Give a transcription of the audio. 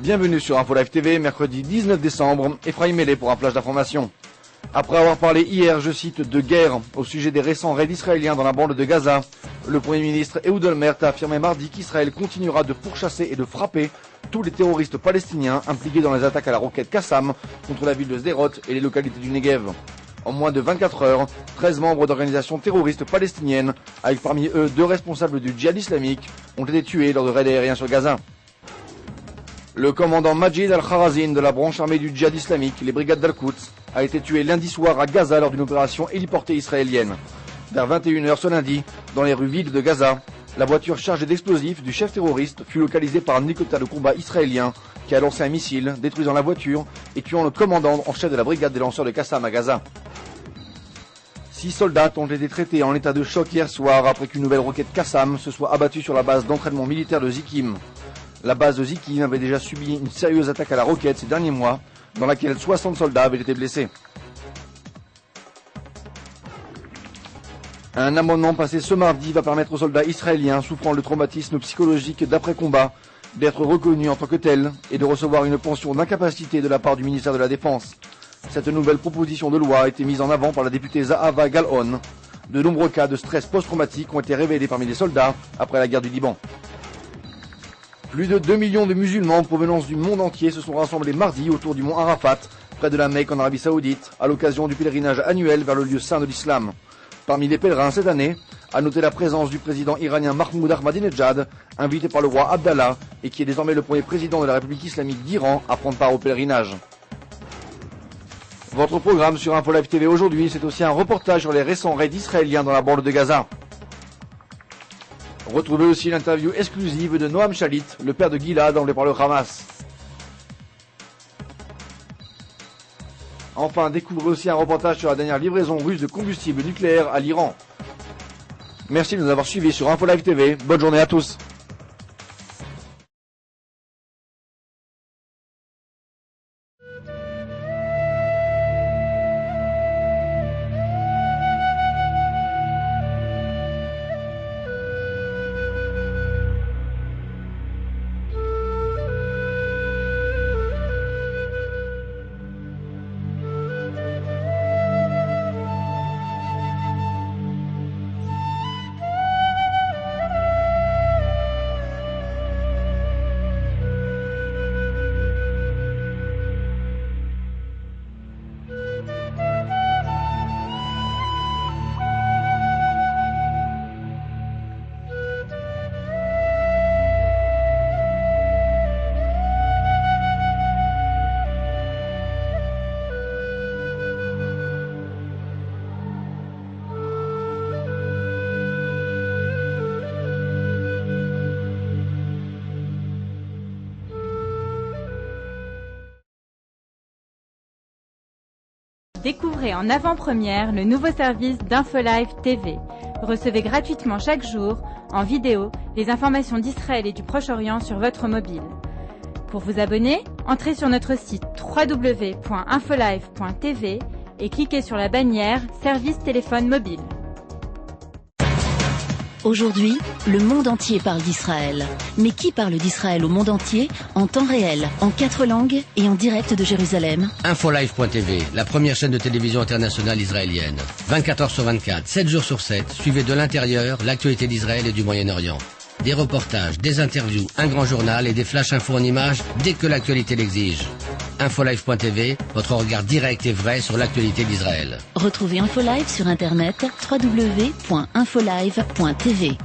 Bienvenue sur Info Live TV, mercredi 19 décembre, Ephraim Mélé pour un flash d'information. Après avoir parlé hier, je cite, de guerre au sujet des récents raids israéliens dans la bande de Gaza, le Premier ministre Ehud Olmert a affirmé mardi qu'Israël continuera de pourchasser et de frapper tous les terroristes palestiniens impliqués dans les attaques à la roquette Qassam contre la ville de Sderot et les localités du Negev. En moins de 24 heures, 13 membres d'organisations terroristes palestiniennes, avec parmi eux 2 responsables du djihad islamique, ont été tués lors de raids aériens sur Gaza. Le commandant Majid al-Kharazin de la branche armée du djihad islamique, les brigades d'Al-Quds, a été tué lundi soir à Gaza lors d'une opération héliportée israélienne. Vers 21 h ce lundi, dans les rues vides de Gaza, la voiture chargée d'explosifs du chef terroriste fut localisée par un hélicoptère de combat israélien qui a lancé un missile, détruisant la voiture et tuant le commandant en chef de la brigade des lanceurs de Qassam à Gaza. 6 soldats ont été traités en état de choc hier soir après qu'une nouvelle roquette Qassam se soit abattue sur la base d'entraînement militaire de Zikim. La base de Zikim avait déjà subi une sérieuse attaque à la roquette ces derniers mois, dans laquelle 60 soldats avaient été blessés. Un amendement passé ce mardi va permettre aux soldats israéliens souffrant de traumatisme psychologique d'après-combat d'être reconnus en tant que tels et de recevoir une pension d'incapacité de la part du ministère de la Défense. Cette nouvelle proposition de loi a été mise en avant par la députée Zahava Galon. De nombreux cas de stress post-traumatique ont été révélés parmi les soldats après la guerre du Liban. Plus de 2 millions de musulmans en provenance du monde entier se sont rassemblés mardi autour du mont Arafat, près de la Mecque en Arabie Saoudite, à l'occasion du pèlerinage annuel vers le lieu saint de l'islam. Parmi les pèlerins cette année, à noter la présence du président iranien Mahmoud Ahmadinejad, invité par le roi Abdallah et qui est désormais le premier président de la République islamique d'Iran à prendre part au pèlerinage. Votre programme sur Info Live TV aujourd'hui, c'est aussi un reportage sur les récents raids israéliens dans la bande de Gaza. Retrouvez aussi l'interview exclusive de Noam Shalit, le père de Gilad, enlevé par le Hamas. Enfin, découvrez aussi un reportage sur la dernière livraison russe de combustible nucléaire à l'Iran. Merci de nous avoir suivis sur Info Live TV. Bonne journée à tous. Découvrez en avant-première le nouveau service d'Info Live TV. Recevez gratuitement chaque jour, en vidéo, les informations d'Israël et du Proche-Orient sur votre mobile. Pour vous abonner, entrez sur notre site www.infolive.tv et cliquez sur la bannière Service téléphone mobile. Aujourd'hui, le monde entier parle d'Israël. Mais qui parle d'Israël au monde entier, en temps réel, en 4 langues et en direct de Jérusalem? Infolive.tv, la première chaîne de télévision internationale israélienne. 24 heures sur 24, 7 jours sur 7, suivez de l'intérieur l'actualité d'Israël et du Moyen-Orient. Des reportages, des interviews, un grand journal et des flash infos en images dès que l'actualité l'exige. Infolive.tv, votre regard direct et vrai sur l'actualité d'Israël. Retrouvez Infolive sur internet www.infolive.tv.